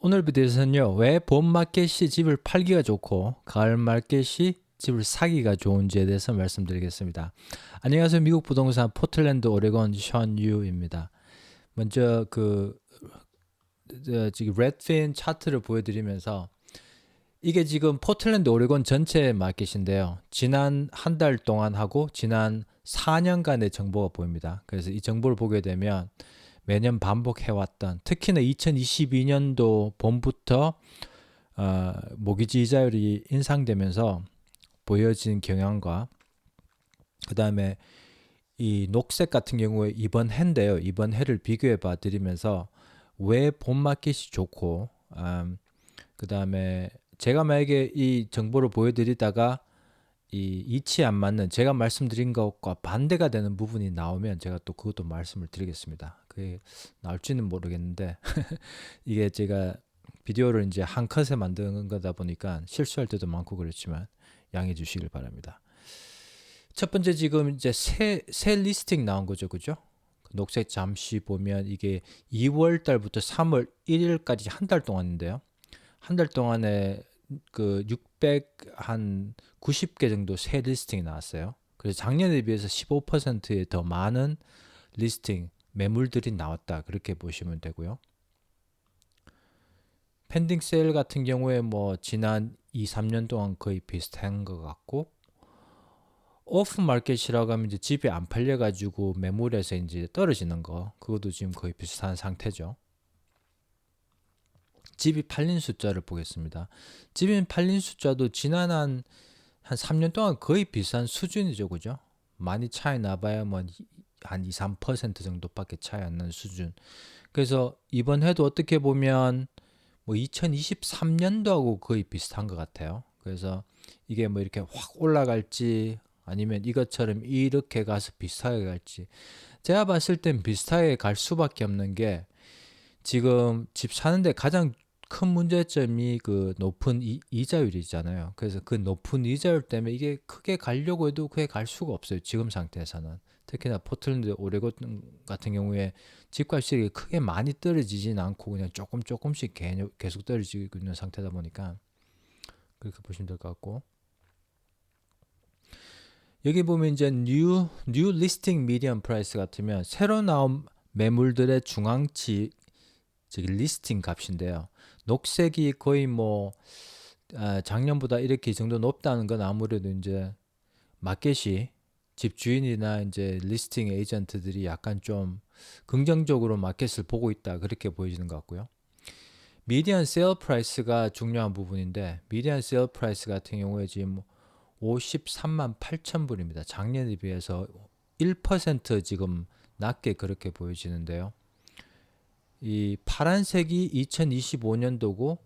오늘 비디오에서는요, 왜 봄 마켓이 집을 팔기가 좋고 가을 마켓이 집을 사기가 좋은지에 대해서 말씀드리겠습니다. 안녕하세요. 미국 부동산 포틀랜드 오레곤 션유입니다. 먼저 지금 레드핀 차트를 보여드리면서 이게 지금 포틀랜드 오레곤 전체 마켓인데요. 지난 한 달 동안 하고 지난 4년간의 정보가 보입니다. 그래서 이 정보를 보게 되면 매년 반복해왔던, 특히나 2022년도 봄부터 모기지 이자율이 인상되면서 보여진 경향과, 그 다음에 이 녹색 같은 경우에 이번 해인데요. 이번 해를 비교해 봐 드리면서 왜 봄 마켓이 좋고, 그 다음에 제가 만약에 이 정보를 보여드리다가 이 이치 안 맞는, 제가 말씀드린 것과 반대가 되는 부분이 나오면 제가 또 그것도 말씀을 드리겠습니다. 그게 나올지는 모르겠는데 이게 제가 비디오를 이제 한 컷에 만드는 거다 보니까 실수할 때도 많고 그렇지만 양해해 주시길 바랍니다. 첫 번째, 지금 이제 새 리스팅 나온 거죠, 그죠? 녹색 잠시 보면 이게 2월 달부터 3월 1일까지 한 달 동안인데요. 한 달 동안에 그 600한 90개 정도 새 리스팅이 나왔어요. 그래서 작년에 비해서 15%의 더 많은 리스팅 매물들이 나왔다, 그렇게 보시면 되고요. 펜딩 세일 같은 경우에 뭐 지난 2, 3년 동안 거의 비슷한 것 같고, 오프 마켓이라고 하면 이제 집이 안 팔려 가지고 매물에서 이제 떨어지는 거, 그것도 지금 거의 비슷한 상태죠. 집이 팔린 숫자를 보겠습니다. 집이 팔린 숫자도 지난 한 3년 동안 거의 비슷한 수준이죠, 그죠? 많이 차이 나봐야 뭐 한 2, 3% 정도밖에 차이 안 나는 수준. 그래서 이번 해도 어떻게 보면 뭐 2023년도하고 거의 비슷한 것 같아요. 그래서 이게 뭐 이렇게 확 올라갈지 아니면 이것처럼 이렇게 가서 비슷하게 갈지, 제가 봤을 땐 비슷하게 갈 수밖에 없는 게, 지금 집 사는데 가장 큰 문제점이 그 높은 이자율이잖아요. 그래서 그 높은 이자율 때문에 이게 크게 가려고 해도 크게 갈 수가 없어요, 지금 상태에서는. 특히나 포틀랜드 오레곤 같은 경우에 집값이 크게 많이 떨어지진 않고 그냥 조금씩 계속 떨어지고 있는 상태다 보니까 그렇게 보시면 될 것 같고, 여기 보면 이제 new listing median price 같으면 새로 나온 매물들의 중앙치, 즉 리스팅 값인데요. 녹색이 거의 뭐 작년보다 이렇게 이 정도 높다는 건 아무래도 이제 마켓이, 집주인이나 이제 리스팅 에이전트들이 약간 좀 긍정적으로 마켓을 보고 있다, 그렇게 보여지는 것 같고요. 미디안 세일 프라이스가 중요한 부분인데, 미디안 세일 프라이스 같은 경우에 지금 53만 8천 불입니다. 작년에 비해서 1% 지금 낮게 그렇게 보여지는데요. 이 파란색이 2025년도고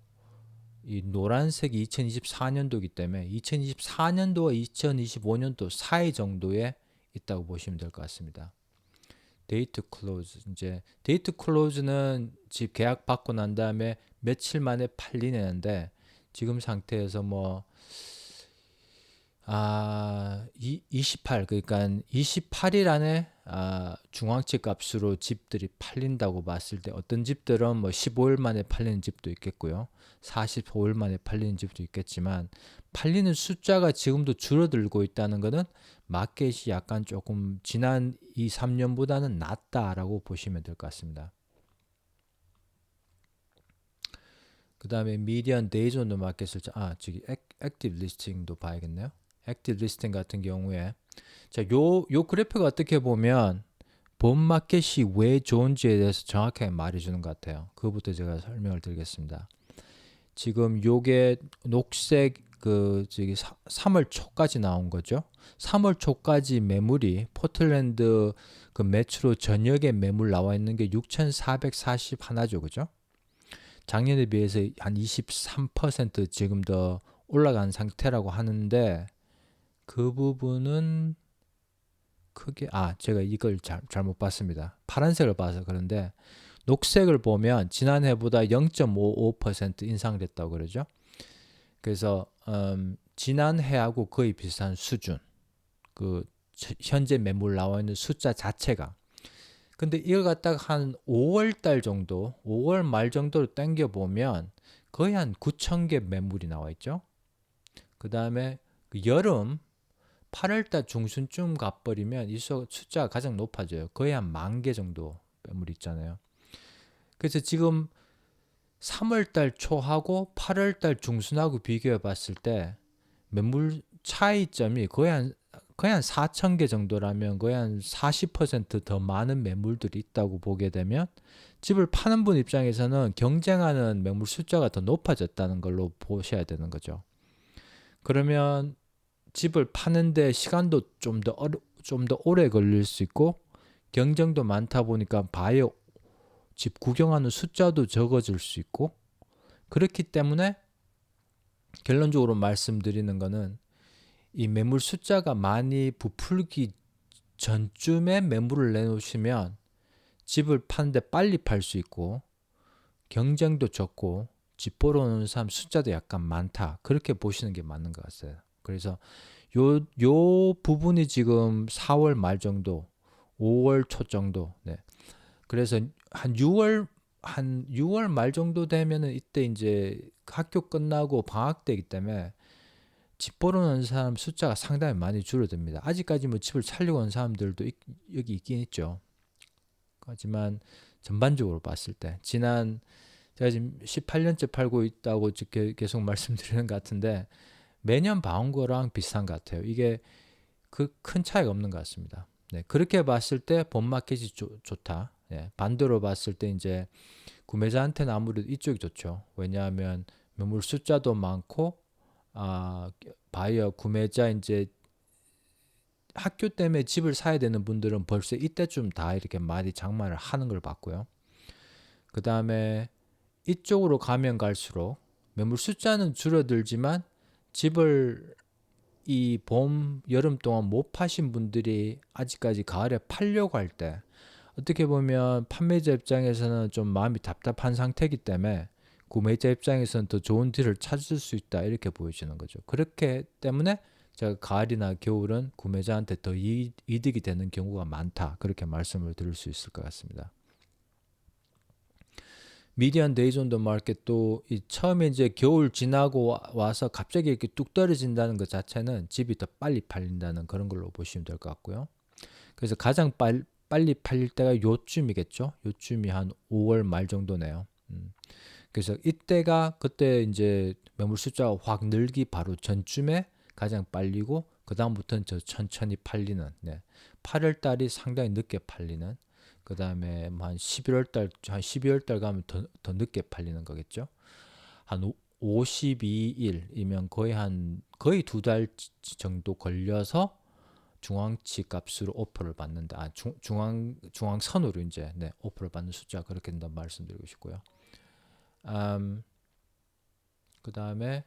이 노란색이 2024년도이기 때문에 2024년도와 2025년도 사이 정도에 있다고 보시면 될 것 같습니다. 데이트 클로즈, 이제 데이트 클로즈는 집 계약 받고 난 다음에 며칠 만에 팔리는데, 지금 상태에서 뭐 28, 그러니까 28일 안에 중앙치 값으로 집들이 팔린다고 봤을 때, 어떤 집들은 뭐 15일 만에 팔리는 집도 있겠고요. 45일 만에 팔리는 집도 있겠지만, 팔리는 숫자가 지금도 줄어들고 있다는 것은 마켓이 약간 조금 지난 2, 3년보다는 낫다라고 보시면 될 것 같습니다. 그 다음에 미디안 데이즈 온 더 마켓을, 저기 액티브 리스팅도 봐야겠네요. 액티브 리스팅 같은 경우에, 자, 요 그래프가 어떻게 보면 본 마켓이 왜 좋은지에 대해서 정확하게 말해주는 것 같아요. 그거부터 제가 설명을 드리겠습니다. 지금 요게 녹색 저기 3월 초까지 나온 거죠. 3월 초까지 매물이 포틀랜드 그 메트로 전역에 매물 나와 있는 게 6,441죠, 그죠? 작년에 비해서 한 23% 지금 더 올라간 상태라고 하는데, 그 부분은 크게 제가 이걸 잘못 봤습니다. 파란색을 봐서 그런데, 녹색을 보면 지난해보다 0.55% 인상됐다고 그러죠. 그래서 지난해하고 거의 비슷한 수준, 그 현재 매물 나와 있는 숫자 자체가. 근데 이걸 갖다가 한 5월 달 정도, 5월 말 정도로 당겨 보면 거의 한 9천 개 매물이 나와 있죠. 그 다음에 그 여름 8월 달 중순쯤 가버리면 이 숫자가 가장 높아져요. 거의 한 10,000개 정도 매물이 있잖아요. 그래서 지금 3월 달 초하고 8월 달 중순하고 비교해 봤을 때 매물 차이점이 거의 한 4천 개 정도라면 거의 한 40%더 많은 매물들이 있다고 보게 되면 집을 파는 분 입장에서는 경쟁하는 매물 숫자가 더 높아졌다는 걸로 보셔야 되는 거죠. 그러면 집을 파는데 시간도 좀 더 오래 걸릴 수 있고 경쟁도 많다 보니까 바이어 집 구경하는 숫자도 적어질 수 있고, 그렇기 때문에 결론적으로 말씀드리는 거는 이 매물 숫자가 많이 부풀기 전쯤에 매물을 내놓으시면 집을 파는데 빨리 팔 수 있고 경쟁도 적고 집 보러 오는 사람 숫자도 약간 많다, 그렇게 보시는 게 맞는 것 같아요. 그래서 요 부분이 지금 4월 말 정도, 5월 초 정도. 네. 그래서 한 6월 말 정도 되면은 이때 이제 학교 끝나고 방학 때이기 때문에 집 보러 오는 사람 숫자가 상당히 많이 줄어듭니다. 아직까지 뭐 집을 살려고 하는 사람들도 여기 있긴 있죠. 하지만 전반적으로 봤을 때 제가 지금 18년째 팔고 있다고 계속 말씀드리는 것 같은데 매년 봐온 거랑 비슷한 것 같아요. 이게 그 큰 차이가 없는 것 같습니다. 네, 그렇게 봤을 때 본마켓이 좋다. 네, 반대로 봤을 때 이제 구매자한테는 아무래도 이쪽이 좋죠. 왜냐하면 매물 숫자도 많고 바이어 구매자 이제 학교 때문에 집을 사야 되는 분들은 벌써 이때쯤 다 이렇게 많이 장만을 하는 걸 봤고요. 그 다음에 이쪽으로 가면 갈수록 매물 숫자는 줄어들지만 집을 이 봄, 여름 동안 못 파신 분들이 아직까지 가을에 팔려고 할 때 어떻게 보면 판매자 입장에서는 좀 마음이 답답한 상태이기 때문에 구매자 입장에서는 더 좋은 딜을 찾을 수 있다, 이렇게 보여지는 거죠. 그렇기 때문에 제가 가을이나 겨울은 구매자한테 더 이득이 되는 경우가 많다, 그렇게 말씀을 드릴 수 있을 것 같습니다. 미디안 데이즈 온 더 마켓도 처음에 이제 겨울 지나고 와서 갑자기 이렇게 뚝 떨어진다는 것 자체는 집이 더 빨리 팔린다는 그런 걸로 보시면 될 것 같고요. 그래서 가장 빨리 팔릴 때가 요쯤이겠죠. 요쯤이 한 5월 말 정도네요. 그래서 그때 이제 매물 숫자가 확 늘기 바로 전쯤에 가장 빨리고 그 다음부터는 저 천천히 팔리는, 8월 달이 상당히 늦게 팔리는, 그 다음에 한 11월 달, 한 12월 달 가면 더 늦게 팔리는 거겠죠. 한 52일이면 거의 2달 정도 걸려서 중앙치 값으로 오퍼를 받는다. 중앙선으로 이제 오퍼를 받는 숫자, 그렇게 된다 말씀드리고 싶고요. 그 다음에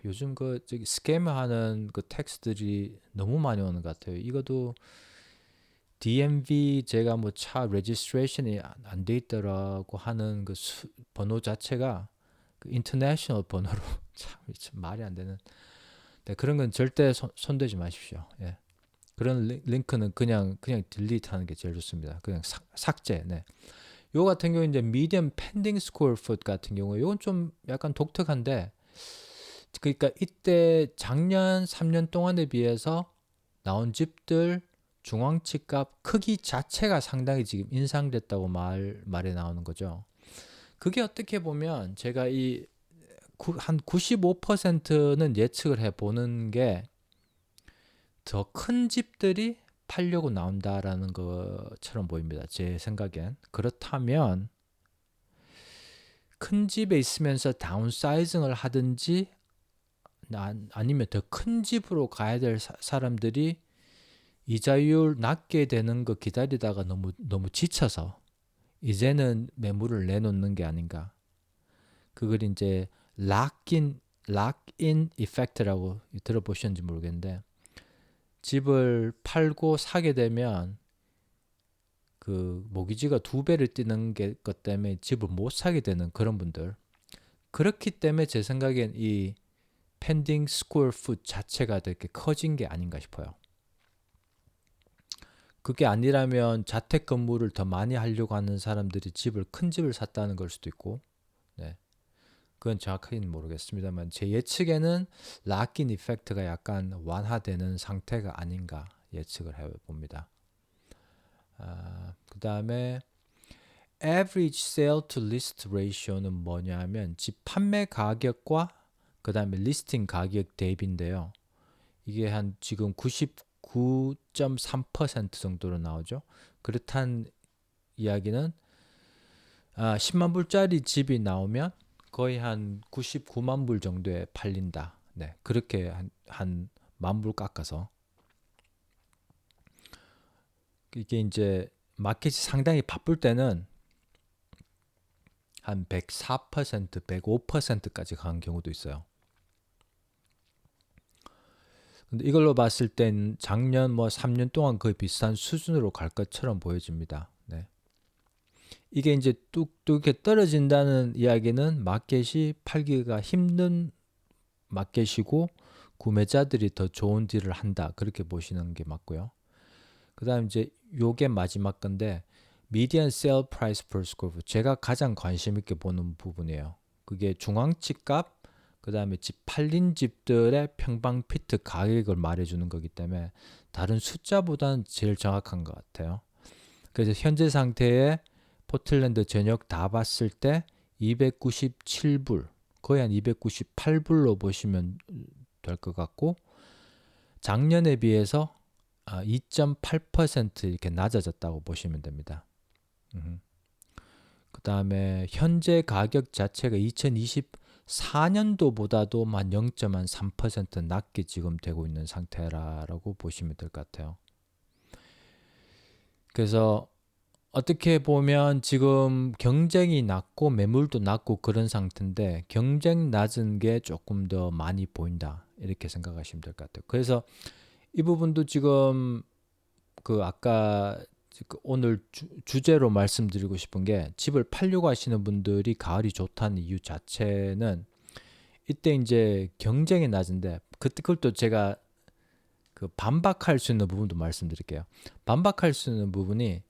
요즘 저기 스캐머하는 그 텍스트들이 너무 많이 오는 것 같아요. 이것도 DMV 제가 뭐 차 레지스트레이션이 안 돼 있더라고 하는 그 번호 자체가 그 인터내셔널 번호로 참 말이 안 되는. 네, 그런 건 절대 손대지 마십시오. 예. 그런 링크는 그냥 딜리트하는 게 제일 좋습니다. 그냥 삭제. 네. 요 같은 경우 이제 medium pending square foot 같은 경우 이건 좀 약간 독특한데, 그러니까 이때 작년 3년 동안에 비해서 나온 집들 중앙치 값 크기 자체가 상당히 지금 인상됐다고 말에 나오는 거죠. 그게 어떻게 보면 제가 한 95%는 예측을 해보는 게 더 큰 집들이 팔려고 나온다라는 것처럼 보입니다. 제 생각엔. 그렇다면 큰 집에 있으면서 다운사이징을 하든지 아니면 더 큰 집으로 가야 될 사람들이 이자율 낮게 되는 거 기다리다가 너무 지쳐서 이제는 매물을 내놓는 게 아닌가. 그걸 이제 락인 이펙트라고 들어보셨는지 모르겠는데, 집을 팔고 사게 되면 그 모기지가 2배를 뛰는 것 때문에 집을 못 사게 되는 그런 분들, 그렇기 때문에 제 생각엔 이 펜딩 스퀘어 풋 자체가 더 이렇게 커진 게 아닌가 싶어요. 그게 아니라면 자택 건물을 더 많이 하려고 하는 사람들이 큰 집을 샀다는 걸 수도 있고, 네. 그건 정확하게는 모르겠습니다만 제 예측에는 락인 이펙트가 약간 완화되는 상태가 아닌가 예측을 해봅니다. 그 다음에 average sale to list ratio는 뭐냐면 집 판매 가격과 그 다음에 리스팅 가격 대비인데요. 이게 한 지금 99.3% 정도로 나오죠. 그렇단 이야기는 10만 불짜리 집이 나오면 거의 한 99만 불 정도에 팔린다. 네, 그렇게 한 만 불 깎아서 이게 이제 마켓이 상당히 바쁠 때는 한 104%, 105%까지 간 경우도 있어요. 근데 이걸로 봤을 땐 작년 뭐 3년 동안 거의 비슷한 수준으로 갈 것처럼 보여집니다. 네. 이게 이제 뚝뚝이 떨어진다는 이야기는 마켓이 팔기가 힘든 마켓이고 구매자들이 더 좋은 딜을 한다. 그렇게 보시는 게 맞고요. 그 다음 이제 요게 마지막 건데 median sale price per square foot 제가 가장 관심 있게 보는 부분이에요. 그게 중앙치 값, 그 다음에 집 팔린 집들의 평방 피트 가격을 말해주는 거기 때문에 다른 숫자보다는 제일 정확한 것 같아요. 그래서 현재 상태에 포틀랜드 전역 다 봤을 때 297불, 거의 한 298불로 보시면 될 것 같고 작년에 비해서 2.8% 이렇게 낮아졌다고 보시면 됩니다. 그 다음에 현재 가격 자체가 2024년도보다도 한 0.3% 낮게 지금 되고 있는 상태라고 보시면 될 것 같아요. 그래서 어떻게 보면 지금 경쟁이 낮고 매물도 낮고 그런 상태인데 경쟁 낮은 게 조금 더 많이 보인다 이렇게 생각하시면 될 것 같아요. 그래서 이 부분도 지금 그 아까 오늘 주제로 말씀드리고 싶은 게 집을 팔려고 하시는 분들이 가을이 좋다는 이유 자체는 이때 이제 경쟁이 낮은데 그걸 또 제가 그 반박할 수 있는 부분도 말씀드릴게요. 반박할 수 있는 부분이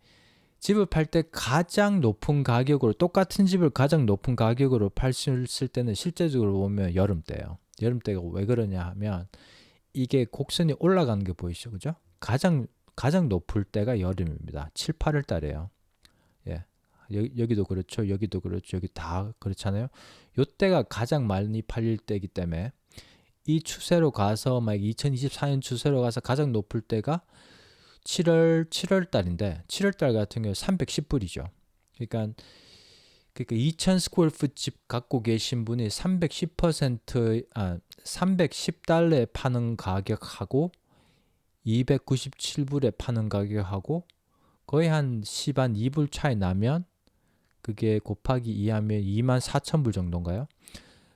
집을 팔 때 가장 높은 가격으로 똑같은 집을 가장 높은 가격으로 팔 수 있을 때는 실제적으로 보면 여름 때예요. 여름 때가 왜 그러냐 하면 이게 곡선이 올라가는 게 보이시죠? 그죠? 가장 높을 때가 여름입니다. 7, 8월 달이에요. 예. 여기도 그렇죠. 여기도 그렇죠. 여기 다 그렇잖아요. 요때가 가장 많이 팔릴 때이기 때문에 이 추세로 가서 막 2024년 추세로 가서 가장 높을 때가 7월 달인데 7월 달 같은 경우 310불이죠. 그러니까 2000 스퀘어 풋집 갖고 계신 분이 310달러에 파는 가격하고 297불에 파는 가격하고 거의 한 10한 2불 차이 나면 그게 곱하기 2하면 24,000불 정도인가요?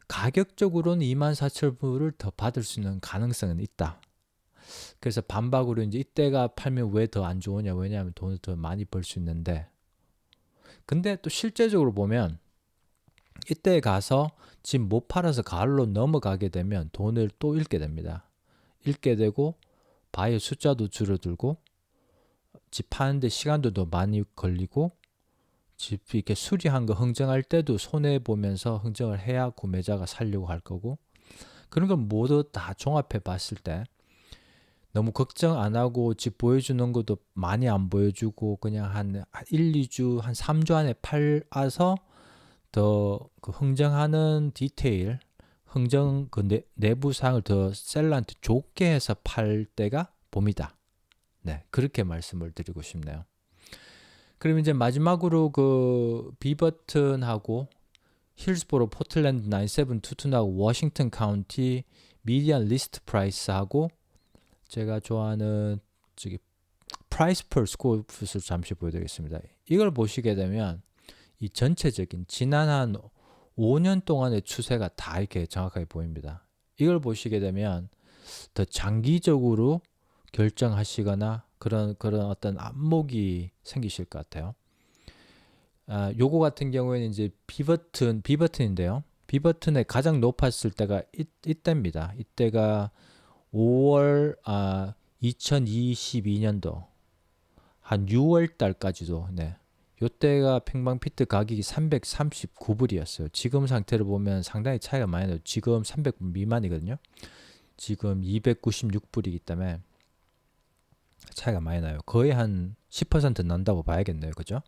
가격적으로는 24,000불을 더 받을 수 있는 가능성은 있다. 그래서 반박으로 이제 이때가 팔면 왜 더 안 좋으냐? 왜냐하면 돈을 더 많이 벌 수 있는데 근데 또 실제적으로 보면 이때 가서 집 못 팔아서 가을로 넘어가게 되면 돈을 또 잃게 됩니다. 잃게 되고 바이어 숫자도 줄어들고 집 파는데 시간도 더 많이 걸리고 집 이렇게 수리한 거 흥정할 때도 손해 보면서 흥정을 해야 구매자가 살려고 할 거고 그런 걸 모두 다 종합해 봤을 때 너무 걱정 안 하고 집 보여주는 것도 많이 안 보여주고 그냥 한 1, 2주, 한 3주 안에 팔아서 더 그 흥정하는 디테일, 흥정 그 내부 사항을 더 셀러한테 좋게 해서 팔 때가 봄이다. 네, 그렇게 말씀을 드리고 싶네요. 그럼 이제 마지막으로 그 비버튼하고 힐스보로 포틀랜드 9722하고 워싱턴 카운티 미디안 리스트 프라이스하고 제가 좋아하는 저기 프라이스 per square foot을 잠시 보여드리겠습니다. 이걸 보시게 되면 이 전체적인 지난 한 5년 동안의 추세가 다 이렇게 정확하게 보입니다. 이걸 보시게 되면 더 장기적으로 결정하시거나 그런 어떤 안목이 생기실 것 같아요. 요거 같은 경우에는 이제 비버튼인데요. 비버튼의 가장 높았을 때가 이때입니다. 이때가 5월 2022년도 한 6월 달까지도 네. 요때가 평방피트 가격이 339불이었어요. 지금 상태를 보면 상당히 차이가 많이 나요. 지금 300불 미만이거든요. 지금 296불이기 때문에 차이가 많이 나요. 거의 한 10% 난다고 봐야겠네요. 그죠?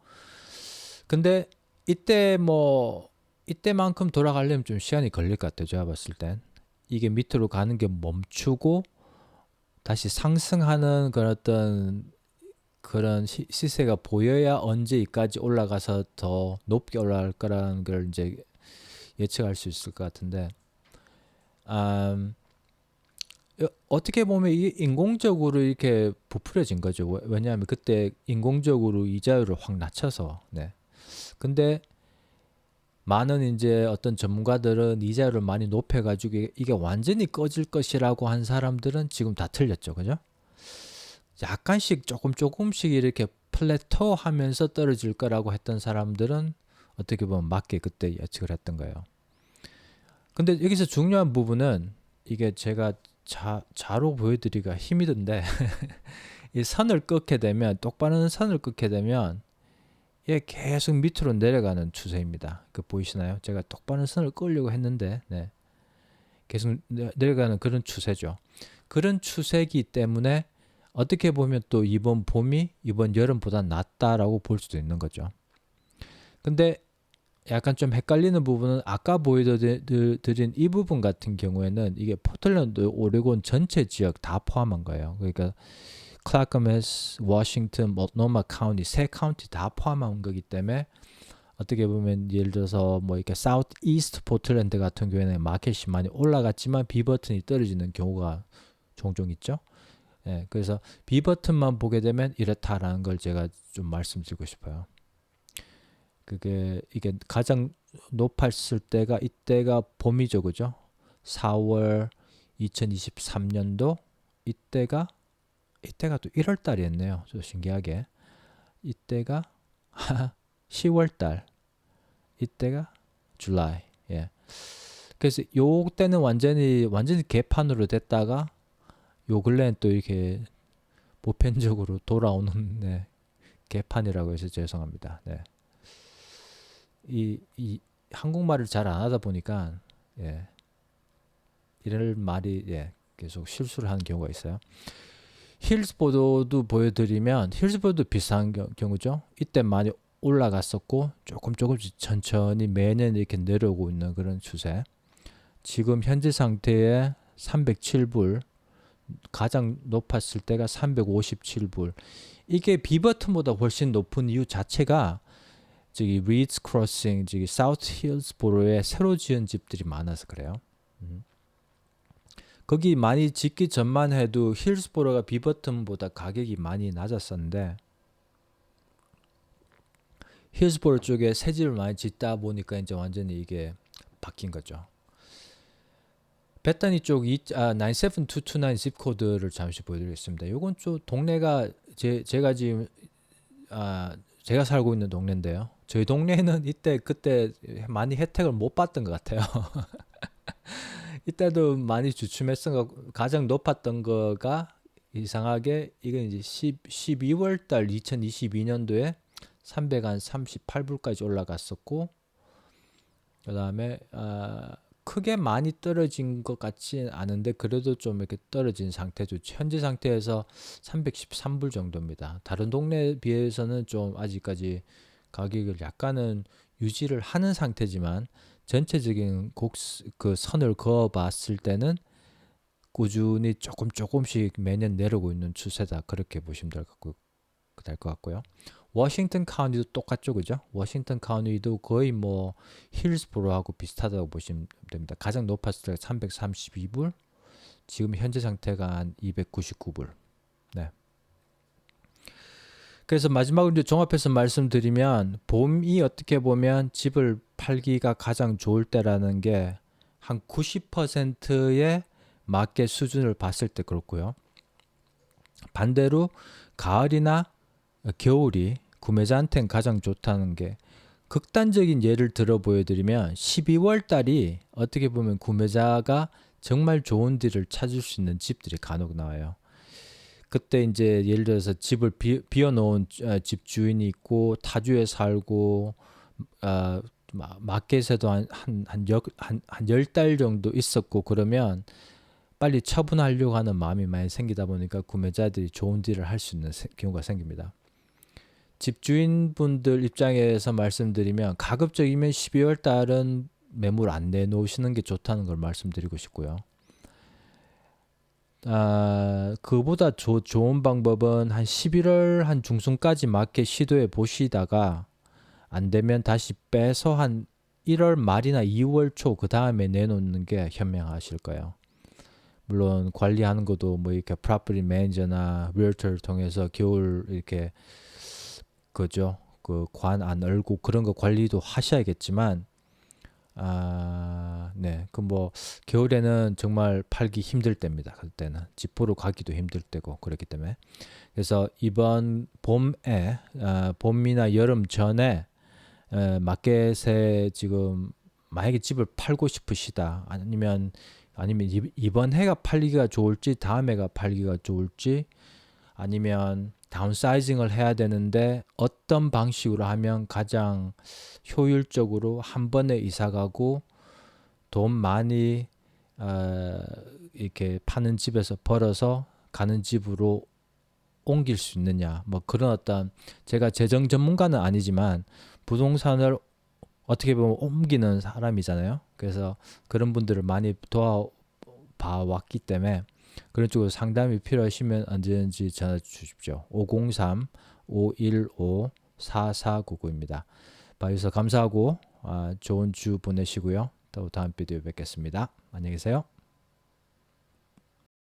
근데 이때만큼 돌아가려면 좀 시간이 걸릴 것 같아요. 제가 봤을 땐. 이게 밑으로 가는 게 멈추고 다시 상승하는 그런 시세가 보여야 언제까지 올라가서 더 높게 올라갈 거라는 걸 이제 예측할 수 있을 것 같은데, 어떻게 보면 이게 인공적으로 이렇게 부풀려진 거죠. 왜냐하면 그때 인공적으로 이자율을 확 낮춰서, 네. 근데 많은 이제 어떤 전문가들은 이자율을 많이 높여가지고 이게 완전히 꺼질 것이라고 한 사람들은 지금 다 틀렸죠. 그죠? 약간씩 조금씩 이렇게 플래터 하면서 떨어질 거라고 했던 사람들은 어떻게 보면 맞게 그때 예측을 했던 거예요. 근데 여기서 중요한 부분은 이게 제가 자로 보여드리기가 힘이 든데 이 선을 긋게 되면 똑바른 선을 긋게 되면 얘 계속 밑으로 내려가는 추세입니다. 그 보이시나요? 제가 똑바른 선을 끄려고 했는데 네. 계속 내려가는 그런 추세죠. 그런 추세이기 때문에 어떻게 보면 또 이번 봄이 이번 여름보다 낫다라고 볼 수도 있는 거죠. 근데 약간 좀 헷갈리는 부분은 아까 보여드린 이 부분 같은 경우에는 이게 포틀랜드, 오레곤 전체 지역 다 포함한 거예요. 그러니까 클라크메스, 워싱턴, 모노마 카운티 세 카운티 다 포함한 거기 때문에 어떻게 보면 예를 들어서 뭐 이렇게 사우스 이스트 포틀랜드 같은 경우에는 마켓이 많이 올라갔지만 비버튼이 떨어지는 경우가 종종 있죠. 예, 그래서 비버튼만 보게 되면 이렇다라는 걸 제가 좀 말씀드리고 싶어요. 이게 가장 높았을 때가 이때가 봄이죠, 그죠? 4월 2023년도 이때가 또 1월 달이었네요. 좀 신기하게 이때가 10월 달, 이때가 줄라이. 예. 그래서 요 때는 완전히 개판으로 됐다가 요 근래는 또 이렇게 보편적으로 돌아오는 네, 개판이라고 해서 죄송합니다. 네. 이 한국말을 잘 안 하다 보니까 예, 이럴 말이 예, 계속 실수를 하는 경우가 있어요. 힐스보드도 보여드리면 힐스보드 비슷한 경우죠. 이때 많이 올라갔었고 조금씩 천천히 매년 이렇게 내려오고 있는 그런 추세. 지금 현재 상태에 307불, 가장 높았을 때가 357불. 이게 비버튼보다 훨씬 높은 이유 자체가 저기 리드스 크로싱, 저기 사우스 힐스보로에 새로 지은 집들이 많아서 그래요. 거기 많이 짓기 전만 해도 힐스보로가 비버튼보다 가격이 많이 낮았었는데 힐스보로 쪽에 새 집을 많이 짓다 보니까 이제 완전히 이게 바뀐 거죠. 베타니 쪽 97229 zip코드를 잠시 보여드리겠습니다. 요건 좀 동네가 제가 지금 제가 살고 있는 동네인데요. 저희 동네는 그때 많이 혜택을 못 받던 것 같아요. 이때도 많이 주춤했던 거 가장 높았던 거가 이상하게 이건 이제 12월 달 2022년도에 338불까지 올라갔었고 그 다음에 크게 많이 떨어진 것 같지는 않은데 그래도 좀 이렇게 떨어진 상태죠. 현재 상태에서 313불 정도입니다. 다른 동네에 비해서는 좀 아직까지 가격을 약간은 유지를 하는 상태지만 전체적인 그 선을 그어 봤을 때는 꾸준히 조금씩 매년 내려오고 있는 추세다. 그렇게 보시면 될 것 같고요. 워싱턴 카운티도 똑같죠, 그죠? 워싱턴 카운티도 거의 뭐 힐스보로하고 비슷하다고 보시면 됩니다. 가장 높았을 때가 332불, 지금 현재 상태가 한 299불. 네. 그래서 마지막으로 이제 종합해서 말씀드리면 봄이 어떻게 보면 집을 팔기가 가장 좋을 때라는 게 한 90%의 마켓 수준을 봤을 때 그렇고요. 반대로 가을이나 겨울이 구매자한테는 가장 좋다는 게 극단적인 예를 들어 보여드리면 12월 달이 어떻게 보면 구매자가 정말 좋은 딜을 찾을 수 있는 집들이 간혹 나와요. 그때 이제 예를 들어서 집을 비워놓은 집 주인이 있고 타주에 살고 마켓에도 한 10달 정도 있었고 그러면 빨리 처분하려고 하는 마음이 많이 생기다 보니까 구매자들이 좋은 딜을 할 수 있는 경우가 생깁니다. 집주인분들 입장에서 말씀드리면 가급적이면 12월 달은 매물 안 내놓으시는 게 좋다는 걸 말씀드리고 싶고요. 그보다 좋은 방법은 한 11월 한 중순까지 마켓 시도해 보시다가 안 되면 다시 빼서 한 1월 말이나 2월 초 그 다음에 내놓는 게 현명하실 거예요. 물론 관리하는 것도 뭐 이렇게 프로퍼티 매니저나 리얼터를 통해서 겨울 이렇게 그죠. 그 관 안 열고 그런 거 관리도 하셔야겠지만 네. 그 뭐 겨울에는 정말 팔기 힘들 때입니다. 그때는 집 보러 가기도 힘들 때고 그렇기 때문에 그래서 이번 봄에 봄이나 여름 전에 마켓에 지금 만약에 집을 팔고 싶으시다 아니면 이번 해가 팔기가 좋을지 다음 해가 팔기가 좋을지 아니면 다운사이징을 해야 되는데 어떤 방식으로 하면 가장 효율적으로 한 번에 이사 가고 돈 많이 이렇게 파는 집에서 벌어서 가는 집으로 옮길 수 있느냐 뭐 그런 어떤 제가 재정 전문가는 아니지만 부동산을 어떻게 보면 옮기는 사람이잖아요. 그래서 그런 분들을 많이 도와봐 왔기 때문에 그런 쪽으로 상담이 필요하시면 언제든지 전화 주십시오. 503-515-4499입니다. 봐주셔서 감사하고 좋은 주 보내시고요. 또 다음 비디오 뵙겠습니다. 안녕히 계세요.